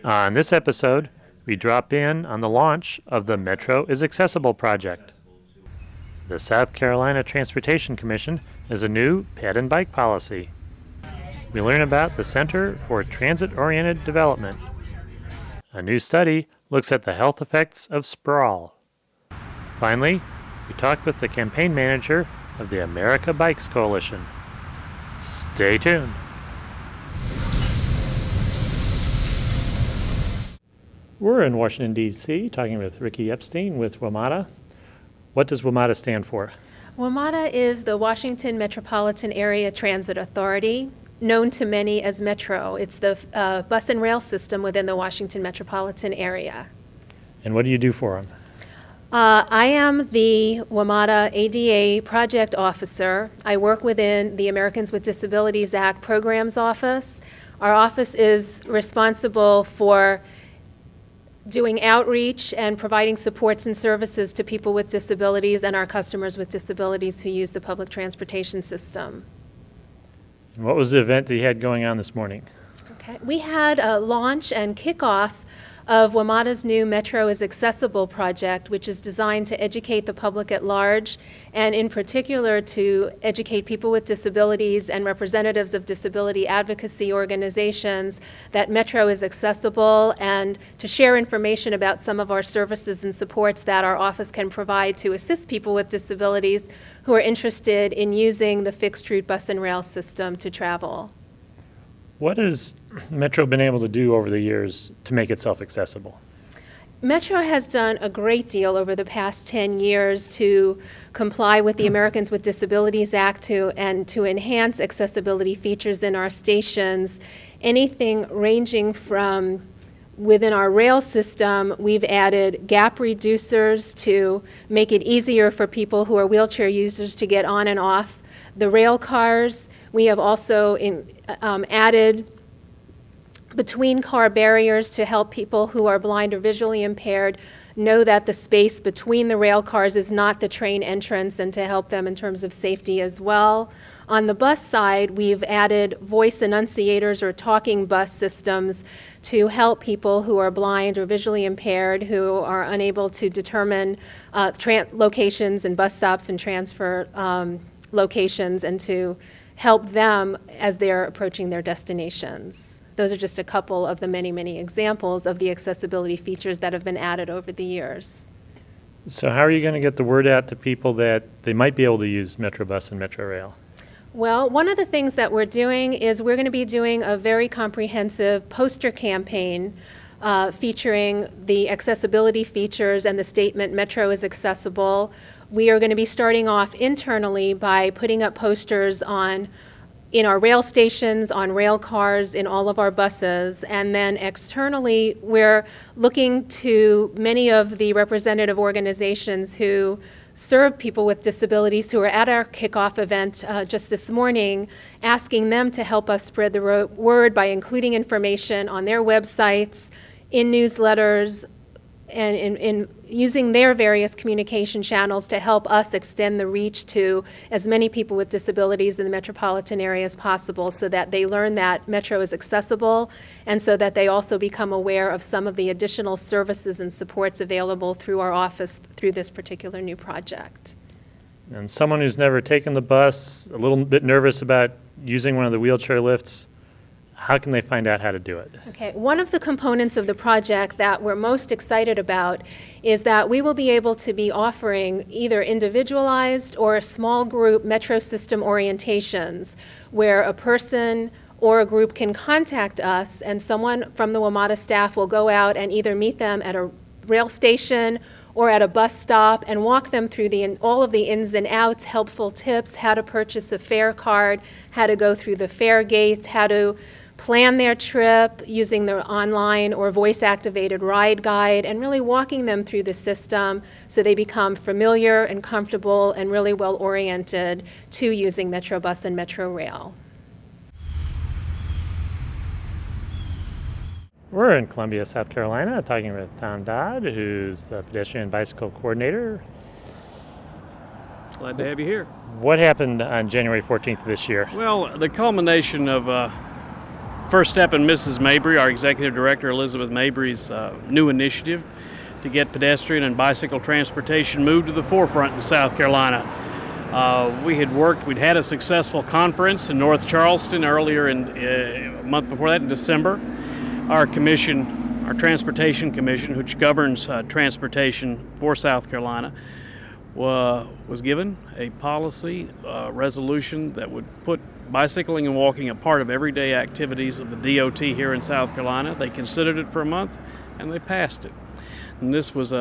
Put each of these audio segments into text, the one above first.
On this episode, we drop in on the launch of the Metro is Accessible project. The South Carolina Transportation Commission has a new ped and bike policy. We learn about the Center for Transit-Oriented Development. A new study looks at the health effects of sprawl. Finally, we talk with the campaign manager of the America Bikes Coalition. Stay tuned. We're in Washington, D.C., talking with Ricky Epstein with WMATA. What does WMATA stand for? WMATA is the Washington Metropolitan Area Transit Authority, known to many as Metro. It's the bus and rail system within the Washington metropolitan area. And what do you do for them? I am the WMATA ADA project officer. I work within the Americans with Disabilities Act Programs Office. Our office is responsible for doing outreach and providing supports and services to people with disabilities and our customers with disabilities who use the public transportation system. And what was the event that you had going on this morning? Okay. We had a launch and kickoff of WMATA's new Metro is Accessible project, which is designed to educate the public at large, and in particular to educate people with disabilities and representatives of disability advocacy organizations that Metro is accessible, and to share information about some of our services and supports that our office can provide to assist people with disabilities who are interested in using the fixed route bus and rail system to travel. What has Metro been able to do over the years to make itself accessible? Metro has done a great deal over the past 10 years to comply with the Americans with Disabilities Act and to enhance accessibility features in our stations. Anything ranging from within our rail system, we've added gap reducers to make it easier for people who are wheelchair users to get on and off the rail cars. We have also added between car barriers to help people who are blind or visually impaired know that the space between the rail cars is not the train entrance, and to help them in terms of safety as well. On the bus side, we've added voice enunciators or talking bus systems to help people who are blind or visually impaired who are unable to determine locations and bus stops and transfer locations, and to help them as they're approaching their destinations. Those are just a couple of the many, many examples of the accessibility features that have been added over the years. So how are you going to get the word out to people that they might be able to use Metrobus and Metro Rail? Well, one of the things that we're doing is we're going to be doing a very comprehensive poster campaign featuring the accessibility features and the statement Metro is accessible. We are going to be starting off internally by putting up posters in our rail stations, on rail cars, in all of our buses, and then externally we're looking to many of the representative organizations who serve people with disabilities who are at our kickoff event just this morning, asking them to help us spread the word by including information on their websites, in newsletters, and in using their various communication channels to help us extend the reach to as many people with disabilities in the metropolitan area as possible, so that they learn that Metro is accessible, and so that they also become aware of some of the additional services and supports available through our office through this particular new project. And someone who's never taken the bus, a little bit nervous about using one of the wheelchair lifts, how can they find out how to do it? Okay, one of the components of the project that we're most excited about is that we will be able to be offering either individualized or small group Metro system orientations, where a person or a group can contact us and someone from the WMATA staff will go out and either meet them at a rail station or at a bus stop and walk them through all of the ins and outs, helpful tips, how to purchase a fare card, how to go through the fare gates, how to plan their trip using their online or voice-activated ride guide, and really walking them through the system so they become familiar and comfortable and really well-oriented to using Metrobus and Metro Rail. We're in Columbia, South Carolina, talking with Tom Dodd, who's the pedestrian bicycle coordinator. Glad to have you here. What happened on January 14th of this year? Well, the culmination of first step in Mrs. Mabry, our Executive Director Elizabeth Mabry's new initiative to get pedestrian and bicycle transportation moved to the forefront in South Carolina. We'd had a successful conference in North Charleston earlier a month before that in December. Our Transportation Commission, which governs transportation for South Carolina, was given a policy resolution that would put bicycling and walking a part of everyday activities of the DOT here in South Carolina. They considered it for a month and they passed it. And this was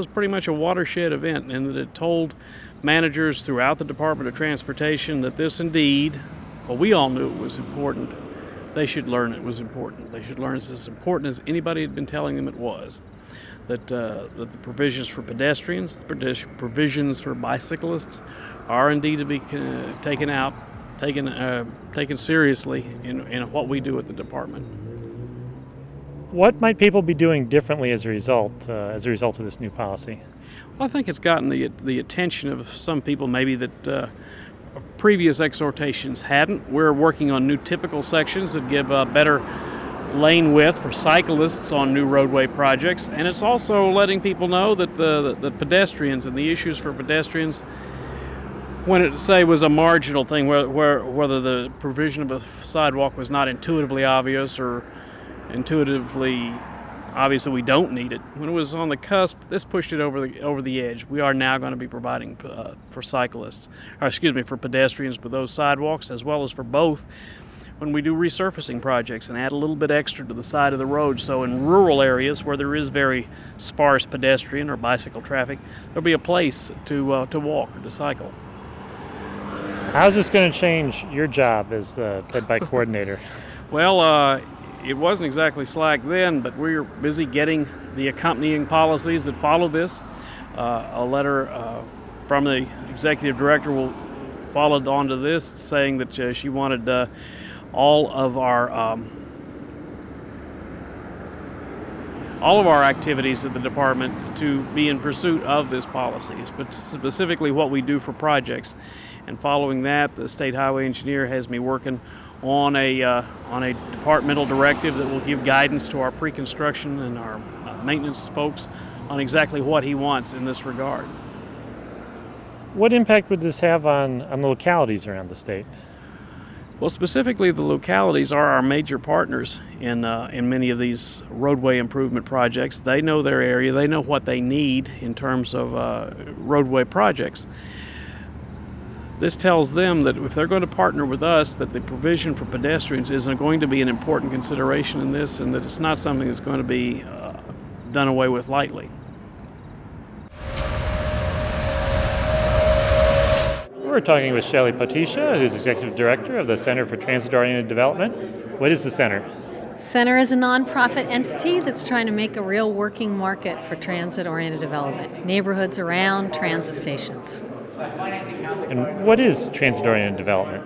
pretty much a watershed event in that it told managers throughout the Department of Transportation that this indeed, well, we all knew it was important. They should learn it was important. They should learn it's as important as anybody had been telling them it was. That the provisions for pedestrians, provisions for bicyclists are indeed to be taken seriously in what we do at the department. What might people be doing differently as a result of this new policy? Well, I think it's gotten the attention of some people maybe that previous exhortations hadn't. We're working on new typical sections that give better lane width for cyclists on new roadway projects, and it's also letting people know that the pedestrians and the issues for pedestrians, when it was a marginal thing, whether the provision of a sidewalk was not intuitively obvious or intuitively obvious that we don't need it. When it was on the cusp, this pushed it over the edge. We are now going to be providing for pedestrians with those sidewalks, as well as for both when we do resurfacing projects and add a little bit extra to the side of the road. So in rural areas where there is very sparse pedestrian or bicycle traffic, there'll be a place to walk or to cycle. How's this going to change your job as the ped bike coordinator? Well, it wasn't exactly slack then, but we're busy getting the accompanying policies that follow this. A letter from the executive director will follow on to this, saying that she wanted all of our activities at the department to be in pursuit of this policy, but specifically what we do for projects. And following that, the state highway engineer has me working on a departmental directive that will give guidance to our pre-construction and our maintenance folks on exactly what he wants in this regard. What impact would this have on the localities around the state? Well, specifically, the localities are our major partners in many of these roadway improvement projects. They know their area. They know what they need in terms of roadway projects. This tells them that if they're going to partner with us, that the provision for pedestrians is going to be an important consideration in this, and that it's not something that's going to be done away with lightly. We're talking with Shelley Potisha, who's Executive Director of the Center for Transit-Oriented Development. What is the center? Center is a nonprofit entity that's trying to make a real working market for transit-oriented development, neighborhoods around transit stations. And what is transit-oriented development?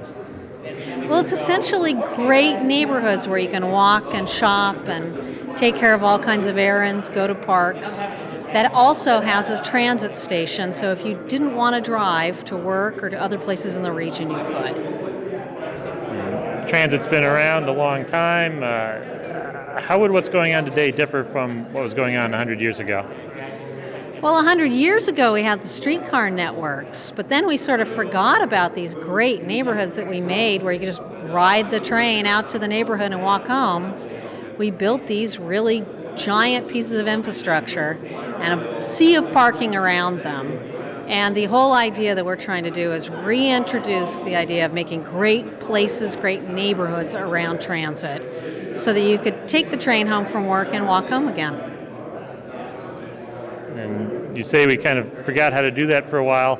Well, it's essentially great neighborhoods where you can walk and shop and take care of all kinds of errands, go to parks. That also has a transit station, so if you didn't want to drive to work or to other places in the region, you could. Transit's been around a long time. How would what's going on today differ from what was going on 100 years ago? Well, 100 years ago we had the streetcar networks, but then we sort of forgot about these great neighborhoods that we made where you could just ride the train out to the neighborhood and walk home. We built these really giant pieces of infrastructure and a sea of parking around them. And the whole idea that we're trying to do is reintroduce the idea of making great places, great neighborhoods around transit so that you could take the train home from work and walk home again. And you say we kind of forgot how to do that for a while.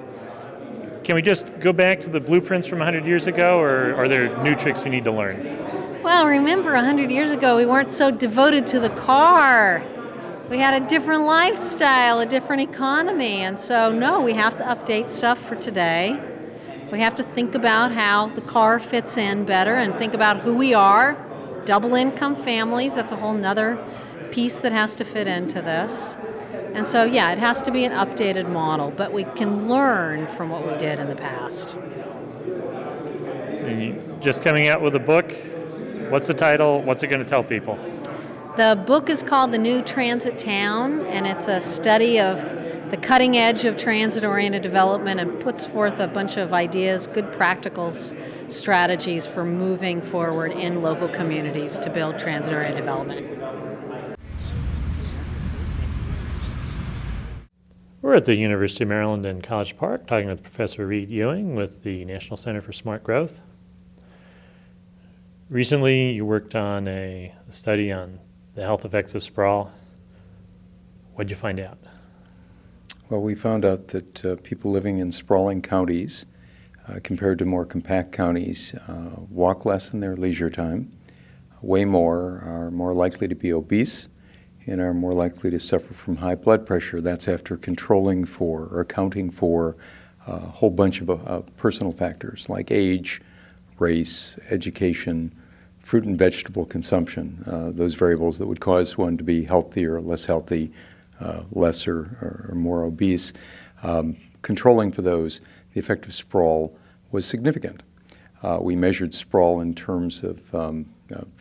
Can we just go back to the blueprints from 100 years ago, or are there new tricks we need to learn? Well, remember 100 years ago we weren't so devoted to the car. We had a different lifestyle, a different economy, and so no, we have to update stuff for today. We have to think about how the car fits in better and think about who we are. Double income families, that's a whole nother piece that has to fit into this. And so, yeah, it has to be an updated model, but we can learn from what we did in the past. And you just coming out with a book. What's the title? What's it going to tell people? The book is called The New Transit Town, and it's a study of the cutting edge of transit-oriented development and puts forth a bunch of ideas, good practical strategies for moving forward in local communities to build transit-oriented development. We're at the University of Maryland in College Park talking with Professor Reed Ewing with the National Center for Smart Growth. Recently, you worked on a study on the health effects of sprawl. What'd you find out? Well, we found out that people living in sprawling counties compared to more compact counties walk less in their leisure time, way more, are more likely to be obese, and are more likely to suffer from high blood pressure. That's after controlling for or accounting for a whole bunch of personal factors like age, race, education, fruit and vegetable consumption, those variables that would cause one to be healthy or less healthy, less or more obese. Controlling for those, the effect of sprawl was significant. We measured sprawl in terms of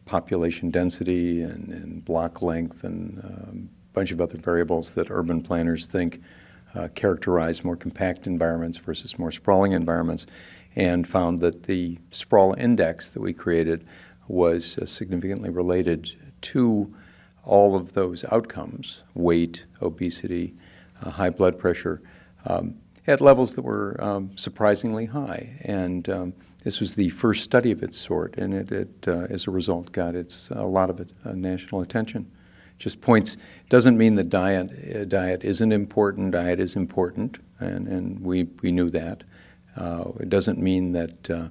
population density and block length and a bunch of other variables that urban planners think characterize more compact environments versus more sprawling environments, and found that the sprawl index that we created was significantly related to all of those outcomes, weight, obesity, high blood pressure, at levels that were surprisingly high. And this was the first study of its sort, and it as a result, got a lot of national attention. Just points, doesn't mean that diet isn't important. Diet is important, and we knew that. It doesn't mean that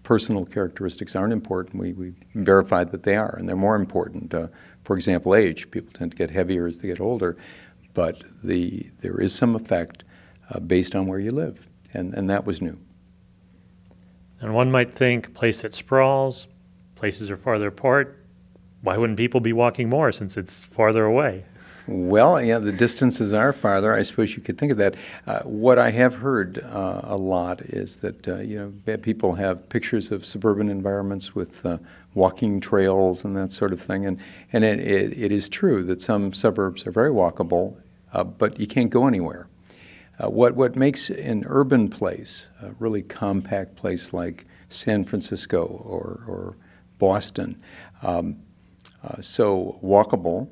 personal characteristics aren't important. We verified that they are, and they're more important. For example, age. People tend to get heavier as they get older, but there is some effect based on where you live, and that was new. And one might think, place that sprawls, places are farther apart. Why wouldn't people be walking more since it's farther away? Well, yeah, the distances are farther. I suppose you could think of that. What I have heard a lot is that people have pictures of suburban environments with walking trails and that sort of thing, and it is true that some suburbs are very walkable, but you can't go anywhere. What makes an urban place, a really compact place like San Francisco or Boston, so walkable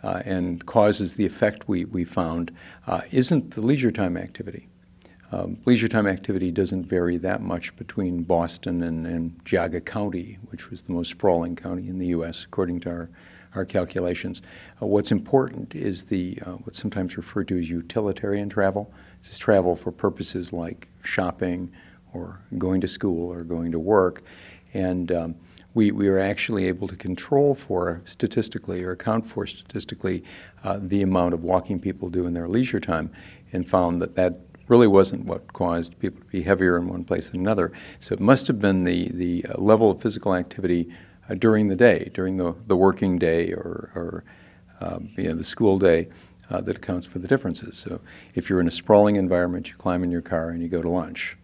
and causes the effect we found, isn't the leisure time activity. Leisure time activity doesn't vary that much between Boston and Geauga County, which was the most sprawling county in the U.S., according to our calculations. What's important is what's sometimes referred to as utilitarian travel. This is travel for purposes like shopping or going to school or going to work. And we are actually able to control for statistically or account for statistically the amount of walking people do in their leisure time, and found that really wasn't what caused people to be heavier in one place than another. So it must have been the level of physical activity during the day, during the working day or the school day that accounts for the differences. So if you're in a sprawling environment, you climb in your car and you go to lunch.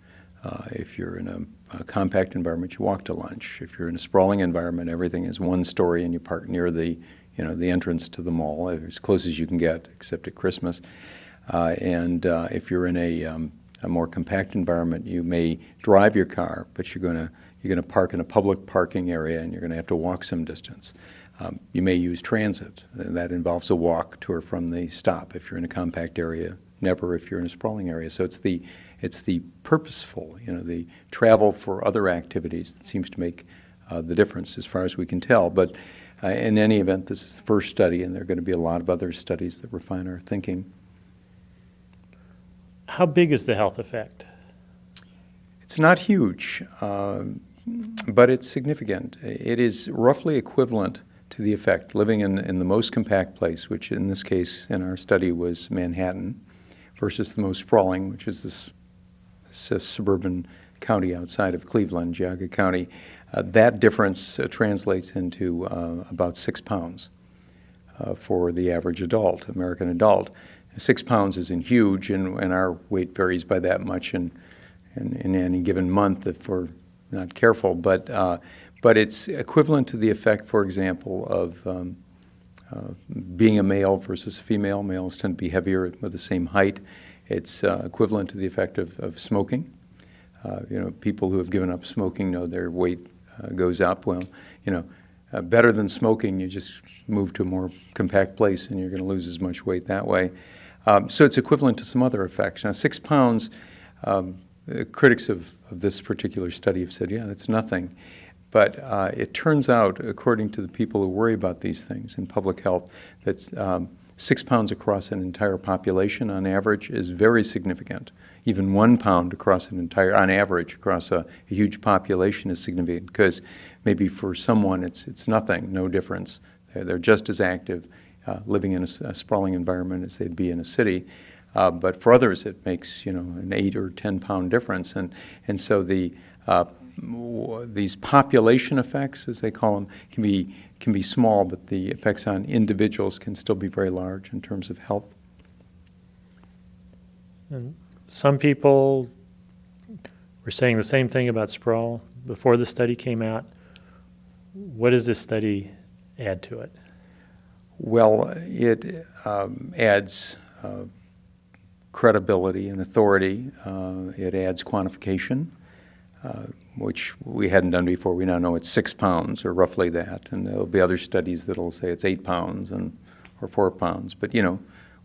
If you're in a compact environment, you walk to lunch. If you're in a sprawling environment, everything is one story and you park near the entrance to the mall, as close as you can get, except at Christmas. And if you're in a more compact environment, you may drive your car, but you're going to park in a public parking area and you're going to have to walk some distance. You may use transit. That involves a walk to or from the stop if you're in a compact area, never if you're in a sprawling area. So it's the purposeful, the travel for other activities that seems to make the difference as far as we can tell. But in any event, this is the first study, and there are going to be a lot of other studies that refine our thinking. How big is the health effect? It's not huge, but it's significant. It is roughly equivalent to the effect living in the most compact place, which in this case in our study was Manhattan, versus the most sprawling, which is this suburban county outside of Cleveland, Geauga County. That difference translates into about 6 pounds for the average adult, American adult. 6 pounds isn't huge, and our weight varies by that much in any given month if we're not careful. But But it's equivalent to the effect, for example, of being a male versus a female. Males tend to be heavier with the same height. It's equivalent to the effect of smoking. People who have given up smoking know their weight goes up. Well, better than smoking, you just move to a more compact place and you're going to lose as much weight that way. So it's equivalent to some other effects. Now, 6 pounds, critics of this particular study have said, yeah, that's nothing. But it turns out, according to the people who worry about these things in public health, that 6 pounds across an entire population on average is very significant. Even 1 pound on average across a huge population is significant, because maybe for someone it's nothing, no difference. They're just as active living in a sprawling environment as they'd be in a city. But for others, it makes an 8 or 10 pound difference, and so these population effects, as they call them, can be small, but the effects on individuals can still be very large in terms of health. And some people were saying the same thing about sprawl before the study came out. What does this study add to it? Well, it adds credibility and authority. It adds quantification, which we hadn't done before. We now know it's 6 pounds, or roughly that, and there'll be other studies that'll say it's 8 pounds or 4 pounds. But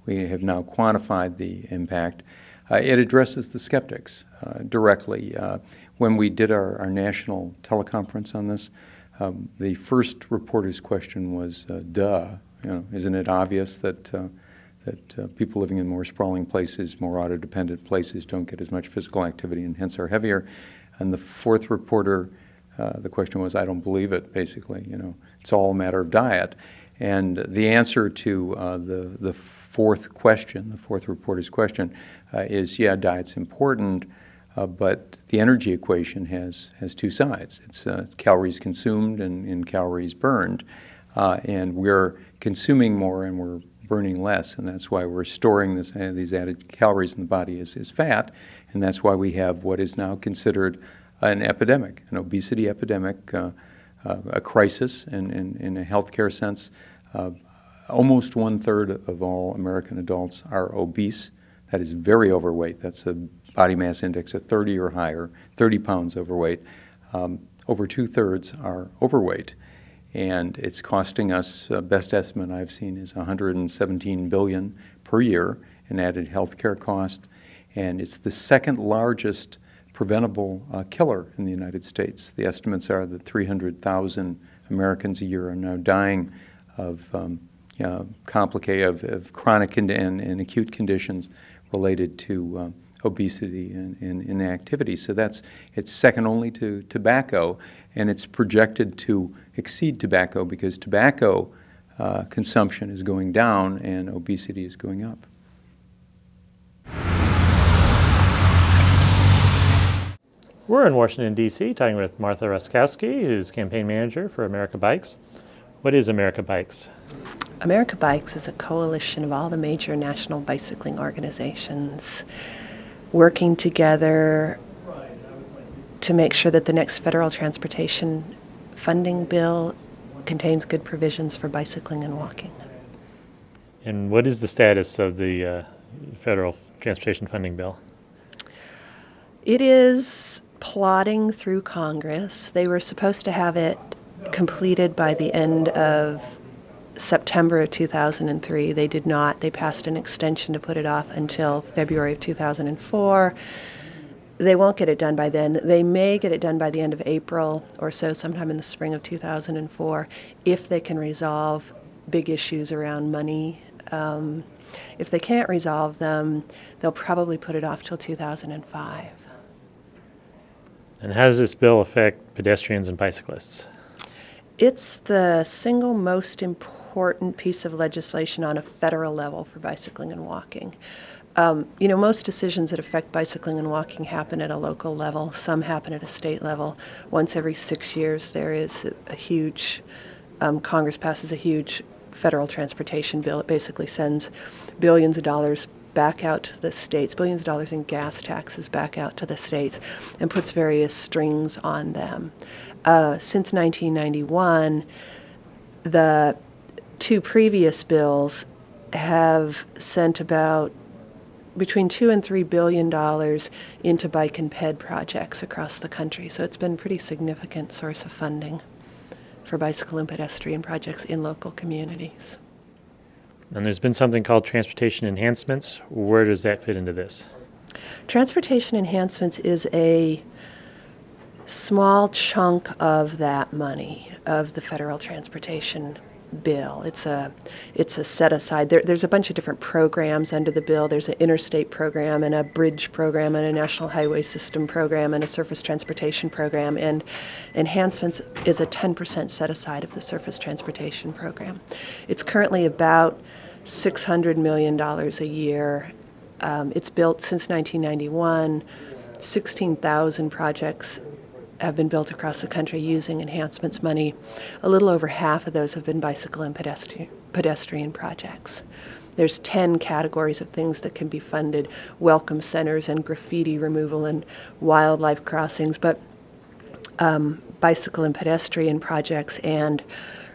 we have now quantified the impact. It addresses the skeptics directly. When we did our national teleconference on this, the first reporter's question was, duh, isn't it obvious that people living in more sprawling places, more auto-dependent places, don't get as much physical activity and hence are heavier? And the fourth reporter, the question was, I don't believe it, basically. It's all a matter of diet. And the answer to the fourth question, the fourth reporter's question, is, yeah, diet's important, but the energy equation has two sides. It's calories consumed and calories burned. And we're consuming more and we're burning less, and that's why we're storing these added calories in the body as fat, and that's why we have what is now considered an epidemic, an obesity epidemic, a crisis in a healthcare sense. Almost 1/3 of all American adults are obese. That is very overweight. That's a body mass index of 30 or higher, 30 pounds overweight. Over 2/3 are overweight. And it's costing us, best estimate I've seen is $117 billion per year in added health care cost. And it's the second largest preventable killer in the United States. The estimates are that 300,000 Americans a year are now dying of chronic and acute conditions related to obesity and inactivity. So it's second only to tobacco, and it's projected to exceed tobacco because tobacco consumption is going down and obesity is going up. We're in Washington, D.C., talking with Martha Ruskowski, who's campaign manager for America Bikes. What is America Bikes? America Bikes is a coalition of all the major national bicycling organizations working together to make sure that the next federal transportation funding bill contains good provisions for bicycling and walking. And what is the status of the federal transportation funding bill? It is plodding through Congress. They were supposed to have it completed by the end of September of 2003. They did not. They passed an extension to put it off until February of 2004. They won't get it done by then. They may get it done by the end of April or so, sometime in the spring of 2004, if they can resolve big issues around money. If they can't resolve them, they'll probably put it off till 2005. And how does this bill affect pedestrians and bicyclists? It's the single most important piece of legislation on a federal level for bicycling and walking. Most decisions that affect bicycling and walking happen at a local level. Some happen at a state level. Once every 6 years, there is a huge, Congress passes a huge federal transportation bill. It basically sends billions of dollars back out to the states, billions of dollars in gas taxes back out to the states, and puts various strings on them. Since 1991, the two previous bills have sent about between $2 and $3 billion into bike and ped projects across the country. So it's been a pretty significant source of funding for bicycle and pedestrian projects in local communities. And there's been something called transportation enhancements. Where does that fit into this? Transportation enhancements is a small chunk of that money, of the federal transportation bill. It's a set aside. There's a bunch of different programs under the bill. There's an interstate program and a bridge program and a national highway system program and a surface transportation program. And enhancements is a 10% set aside of the surface transportation program. It's currently about $600 million a year. It's built since 1991. 16,000 projects have been built across the country using enhancements money. A little over half of those have been bicycle and pedestrian projects. There's 10 categories of things that can be funded: welcome centers and graffiti removal and wildlife crossings, but bicycle and pedestrian projects and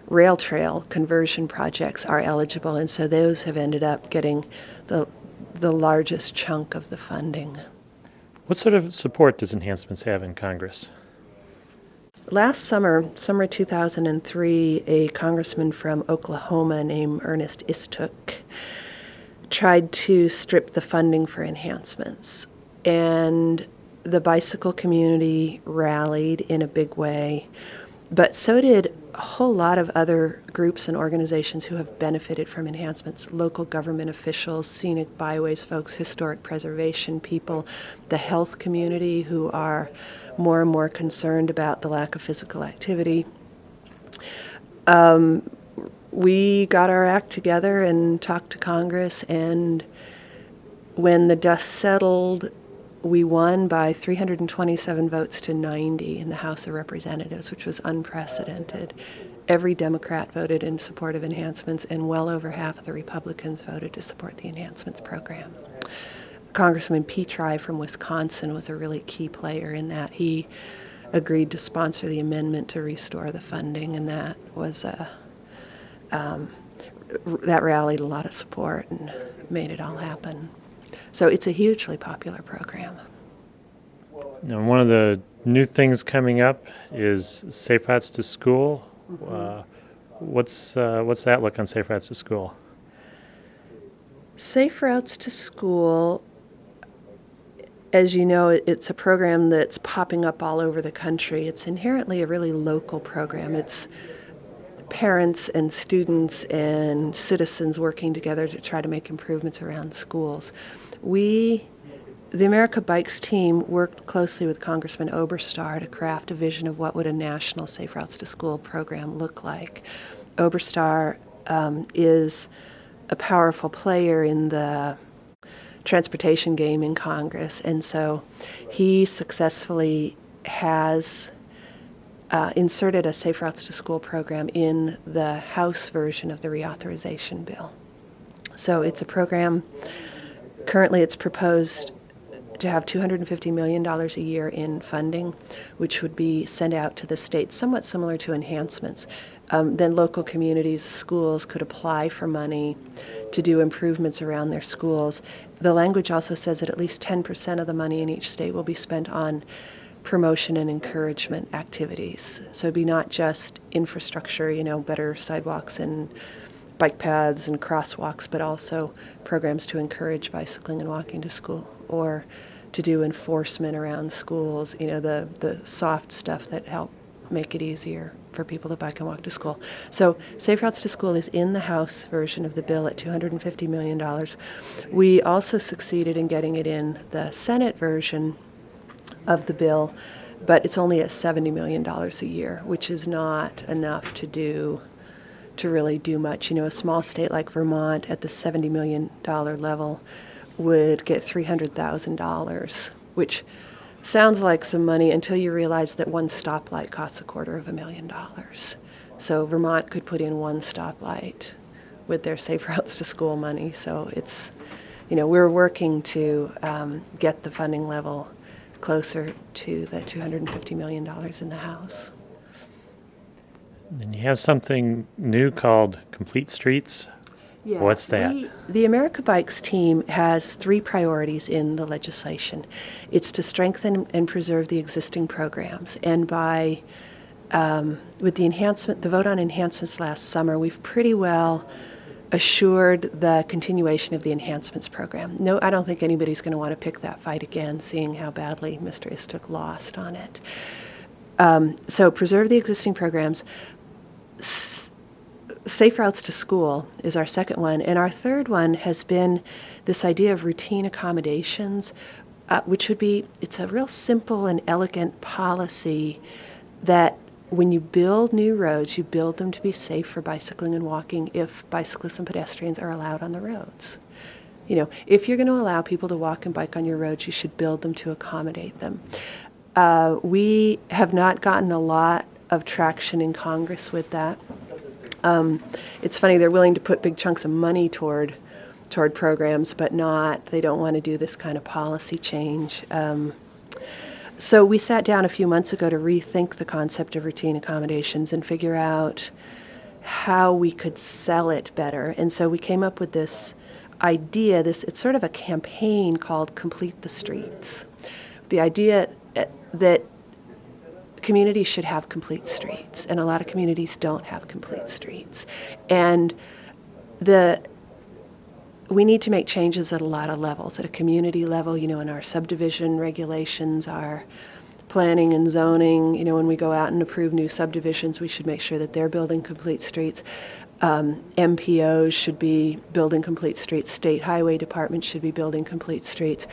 rail trail conversion projects are eligible, and so those have ended up getting the largest chunk of the funding. What sort of support does enhancements have in Congress? Last summer 2003, a congressman from Oklahoma named Ernest Istook tried to strip the funding for enhancements. And the bicycle community rallied in a big way, but so did a whole lot of other groups and organizations who have benefited from enhancements: local government officials, scenic byways folks, historic preservation people, the health community, who are more and more concerned about the lack of physical activity. We got our act together and talked to Congress, and when the dust settled, we won by 327 votes to 90 in the House of Representatives, which was unprecedented. Every Democrat voted in support of enhancements, and well over half of the Republicans voted to support the enhancements program. Congressman Petri from Wisconsin was a really key player in that. He agreed to sponsor the amendment to restore the funding, and that was that rallied a lot of support and made it all happen. So it's a hugely popular program. Now, one of the new things coming up is Safe Routes to School. What's that look on Safe Routes to School? Safe Routes to School, as you know, it's a program that's popping up all over the country. It's inherently a really local program. It's parents and students and citizens working together to try to make improvements around schools. The America Bikes team worked closely with Congressman Oberstar to craft a vision of what would a national Safe Routes to School program look like. Oberstar is a powerful player in the transportation game in Congress, and so he successfully has inserted a Safe Routes to School program in the House version of the reauthorization bill. So it's a program, currently it's proposed to have $250 million a year in funding, which would be sent out to the states, somewhat similar to enhancements. Then local communities, schools could apply for money to do improvements around their schools. The language also says that at least 10% of the money in each state will be spent on promotion and encouragement activities. So it'd be not just infrastructure, better sidewalks and bike paths and crosswalks, but also programs to encourage bicycling and walking to school, or to do enforcement around schools, the soft stuff that help make it easier for people to bike and walk to school. So Safe Routes to School is in the House version of the bill at $250 million. We also succeeded in getting it in the Senate version of the bill, but it's only at $70 million a year, which is not enough to really do much. A small state like Vermont at the $70 million level would get $300,000, which sounds like some money until you realize that one stoplight costs $250,000. So Vermont could put in one stoplight with their Safe Routes to School money. So it's we're working to get the funding level closer to the $250 million in the House. And you have something new called Complete Streets. Yeah, What's that? The America Bikes team has 3 priorities in the legislation. It's to strengthen and preserve the existing programs. And by with the vote on enhancements last summer, we've pretty well assured the continuation of the enhancements program. No, I don't think anybody's going to want to pick that fight again, seeing how badly Mr. Istook lost on it. So preserve the existing programs. Safe routes to school is our second one. And our third one has been this idea of routine accommodations, which would be, it's a real simple and elegant policy that when you build new roads, you build them to be safe for bicycling and walking if bicyclists and pedestrians are allowed on the roads. If you're going to allow people to walk and bike on your roads, you should build them to accommodate them. We have not gotten a lot of traction in Congress with that. It's funny, they're willing to put big chunks of money toward programs, but they don't want to do this kind of policy change. So we sat down a few months ago to rethink the concept of routine accommodations and figure out how we could sell it better. And so we came up with this idea, it's sort of a campaign called Complete the Streets. The idea that communities should have complete streets, and a lot of communities don't have complete streets. And we need to make changes at a lot of levels. At a community level, in our subdivision regulations, our planning and zoning, when we go out and approve new subdivisions, we should make sure that they're building complete streets. MPOs should be building complete streets. State highway departments should be building complete streets.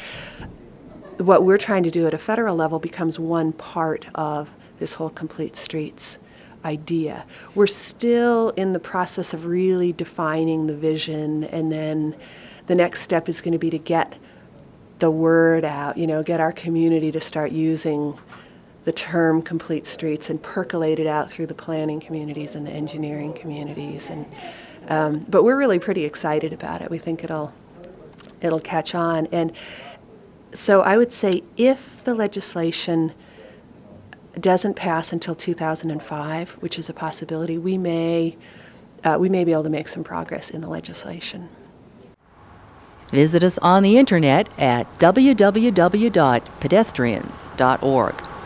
What we're trying to do at a federal level becomes one part of this whole complete streets idea. We're still in the process of really defining the vision, and then the next step is going to be to get the word out, get our community to start using the term complete streets and percolate it out through the planning communities and the engineering communities. But we're really pretty excited about it. We think it'll catch on. And so I would say if the legislation doesn't pass until 2005, which is a possibility, we may be able to make some progress in the legislation. Visit us on the internet at www.pedestrians.org.